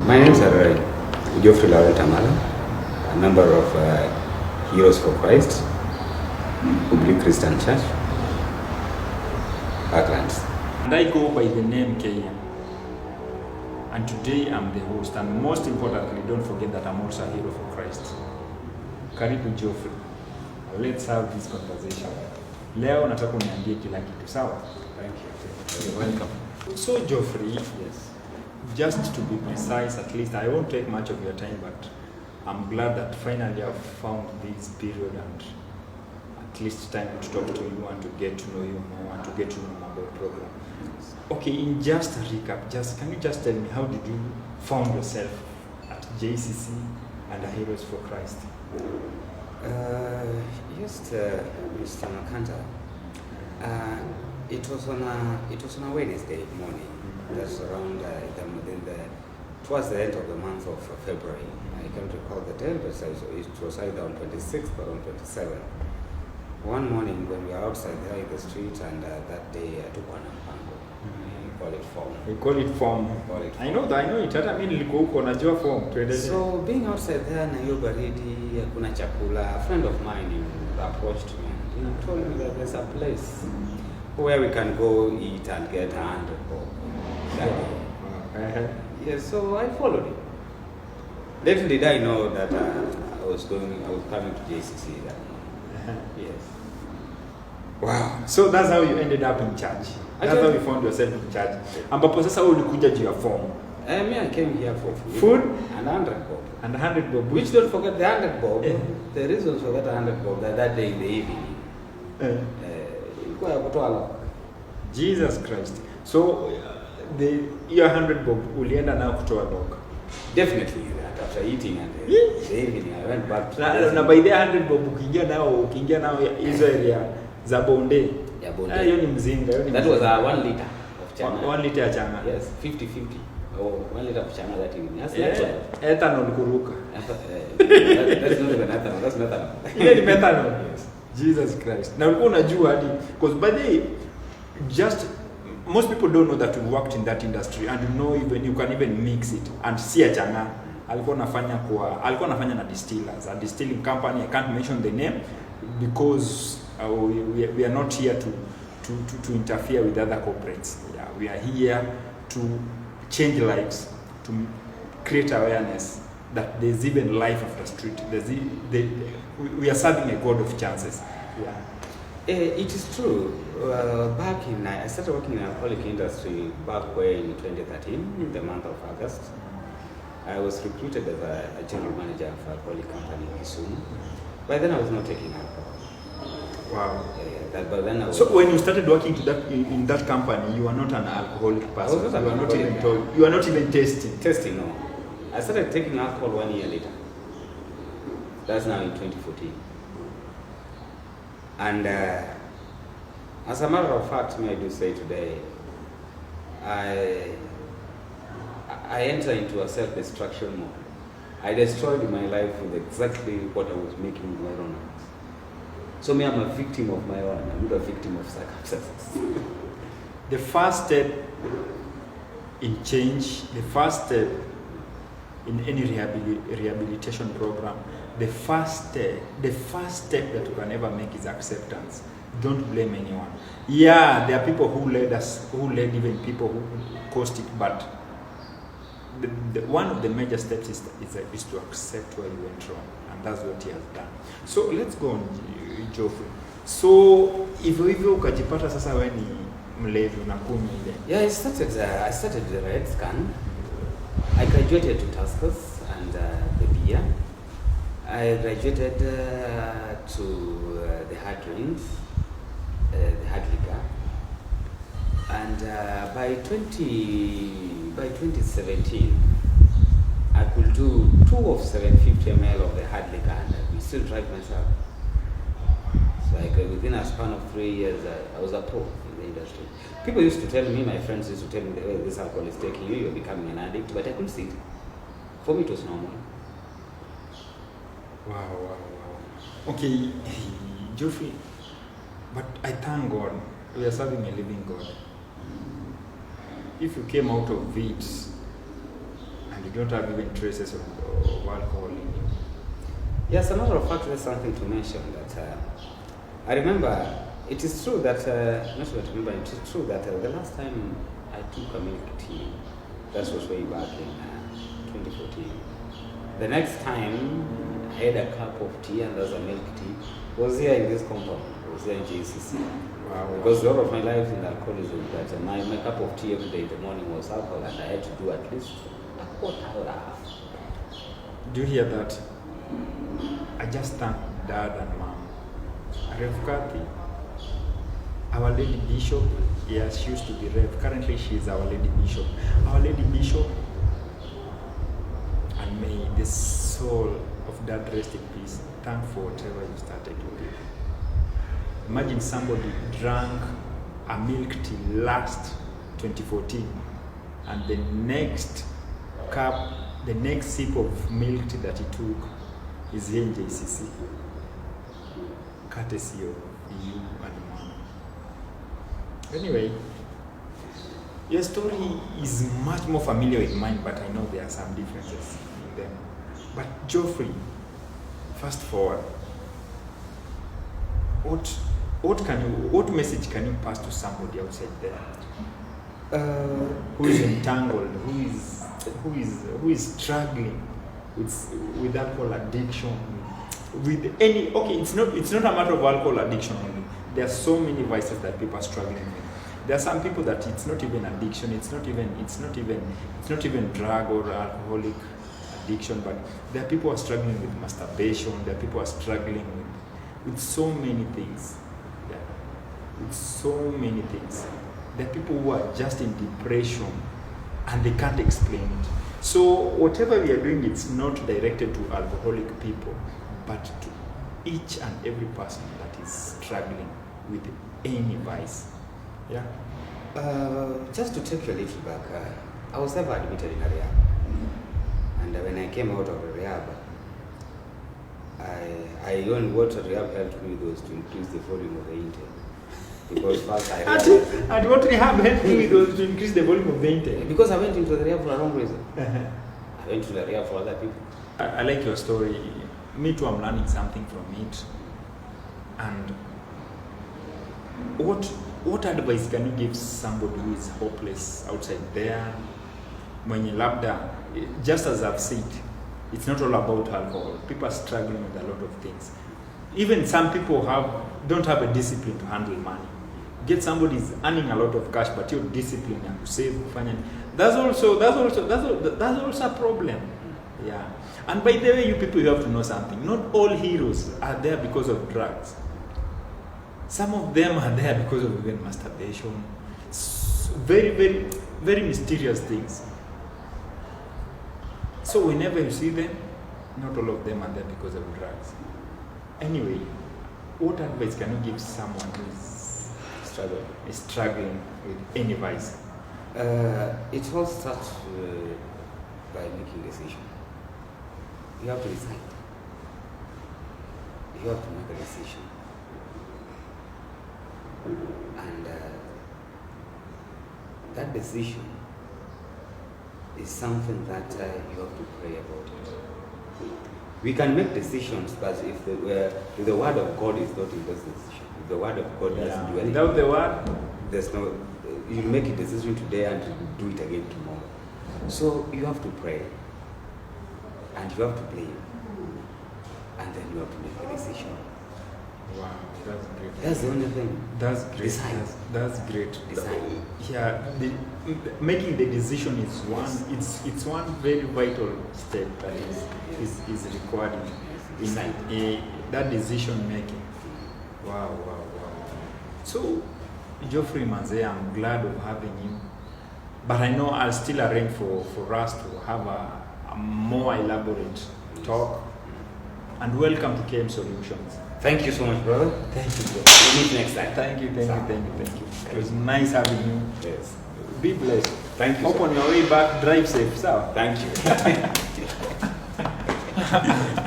My names are Bishop Allan Kathy, a member of Heroes for Christ, Public Christian Church, Parklands. And I go by the name Kenya. And today I'm the host. And most importantly, don't forget that I'm also a hero for Christ. Karibu Geoffrey. Let's have this conversation. Leo nataka uniambie kila kitu, sawa? Thank you. You're welcome. So Geoffrey, Yes. just to be precise, at least I won't take much of your time, but I'm glad that finally I've found this period and at least time to talk to you and to get to know you more and to get to know more about the program. Okay, in just a recap, can you just tell me how did you found yourself at JCC and the Heroes for Christ? Yes, Mr. Makanta. It was on a Wednesday morning. That's around towards the end of the month of February. I can't recall the day, but it was either on 26th or on 27th. One morning when we were outside there in the street, and that day I took one mpango. We call it form. We call it form. I know it. Hata mimi nilikuwa huko najua form. So being outside there na hiyo baridi, hakuna chakula, a friend of mine approached me and told me that there's a place where we can go eat and get 100 bob. Yes, so I followed him. Little did I know that I was coming to JCC that morning. Yes. Wow. So that's how you ended up in church. That's how you found yourself in church. Ambapo sasa wewe ulikuja juu ya form. I came here for food and 100 bob. And 100 bob. Which don't forget the 100 bob. The reason for that 100 bob that day in the evening. Jesus Christ. So your 100 bob ulienda nao kutoa dog. Definitely after eating and the evening I went back to na by the 100 bob ukiingia nao hizo area za Bonde. Ya Bonde. Hiyo ni mzinga, That was 1 liter of changa. 1 liter ya changa. Yes, 50-50. Oh, 1 liter of changa that evening. That's ethanol kuruka. That's not even ethanol. That's methanol. Ile ni methanol. Yes. Jesus Christ. Na ulikuwa unajua hadi because by the most people don't know that you worked in that industry and you can even mix it and see a changa. Alikuwa anafanya na distillers, a distilling company. I can't mention the name because we are not here to interfere with other corporates. Yeah, we are here to change lives, to create awareness that there's even life after street. We are serving a God of chances. Yeah. It is true. I started working in the alcoholic industry back in 2013, in the month of August. I was recruited as a general manager of an alcoholic company in Kisumu. By then I was not taking alcohol. Wow. But then so when you started working in that company, you were not an alcoholic person. You were not even tasting. Testing, no. I started taking alcohol 1 year later. That's now in 2014. And as a matter of fact, may I do say today, I enter into a self-destruction mode. I destroyed my life with exactly what I was making environment. So me, I'm a victim of my own. I'm not a victim of circumstances. The first step in change, the first step in any rehabilitation program, the first step that you can ever make is acceptance. Don't blame anyone. Yeah, there are people who led even people who caused it, but one of the major steps is to accept where you went wrong, and that's what he has done. So let's go on, Geoffrey. So hivyo ukajipata sasa wewe ni mlevi unakunywa ile. Yeah, I started the Red Scan. I graduated to Tuskers and the beer. I graduated to the hard drinks, the hard liquor, and by 2017, I could do 2 of 750 ml of the hard liquor, and I still tried myself. So within a span of 3 years, I was a pro in the industry. People used to tell me, my friends used to tell me, well, this alcohol is taking you, you're becoming an addict, but I couldn't see it. For me, it was normal. Wow. Okay, Geoffrey, but I thank God we are serving a living God. If you came out of it and You don't have even traces of alcohol in you. Yes, a matter of fact, there's something to mention that I remember. It is true that not sure to remember. It is true that the last time I took a milk tea, that was way back in 2014. The next time I had a cup of tea and there's a milk tea was here in this compound. It was here in JCC. Wow. Because all of my life in alcoholism, that my cup of tea every day in the morning was alcohol, and I had to do at least a quarter hour. Do you hear that? I just thank Dad and Mom. Rev Kathy, Our Lady Bishop, yes, she used to be Rev. Currently, she is Our Lady Bishop. Our Lady Bishop, and may the soul of Dad rest in peace. Thank for whatever you started with it. Imagine somebody drank a milk tea last 2014, and the next cup, the next sip of milk tea that he took is here in JCC. Courtesy of you and Mom. Anyway, your story is much more familiar with mine, but I know there are some differences in them. But Geoffrey, fast forward. What message can you pass to somebody outside there who is entangled, who is struggling with alcohol addiction, with any, okay, it's not a matter of alcohol addiction only. There are so many vices that people are struggling with. There are some people that it's not even addiction, it's not even drug or alcoholic addiction, but there are people who are struggling with masturbation, there are people who are struggling with so many things. Yeah. With so many things. There are people who are just in depression and they can't explain it. So whatever we are doing, it's not directed to alcoholic people, but to each and every person that is struggling with any vice. Yeah. Just to take you a little back, I was never admitted in a rehab, and when I came out of the rehab, I only what rehab helped me was to increase the volume of the intake. Because first I realized, and what rehab helped me was to increase the volume of the intake. Because I went into the rehab for a wrong reason. I went to the rehab for other people. I like your story. Me too, I'm learning something from it. And what advice can you give somebody who is hopeless outside there? Mwenye labda, just as I've said, it's not all about alcohol. People are struggling with a lot of things. Even some people don't have a discipline to handle money. Get somebody who's earning a lot of cash, but you're disciplined and to save. That's also a problem. Yeah. And by the way, you people, you have to know something. Not all heroes are there because of drugs. Some of them are there because of even masturbation. Very, very, very mysterious things. So whenever you see them, not all of them are there because of drugs. Anyway, what advice can you give someone who is struggling with any vice? It all starts by making a decision. You have to decide. You have to make a decision. And that decision is something that you have to pray about it. We can make decisions, but if the word of God is not in those decisions, if the word of God doesn't do anything, without the word, there's no. You make a decision today and you do it again tomorrow. So you have to pray, and you have to believe, and then you have to make a decision. Wow, that's great. That's the only thing. That's great. Decide. That's great. Decide. Yeah, making the decision is one. It's one very vital step that is required in that decision making. Wow. So, Geoffrey Manze, I'm glad of having you. But I know I'll still arrange for us to have a more elaborate talk. And welcome to KM Solutions. Thank you so much, brother. Thank you, bro. We'll meet next time. Thank you. It was nice having you. Yes. Be blessed. Thank you. Hope on your way back, drive safe. So. Thank you.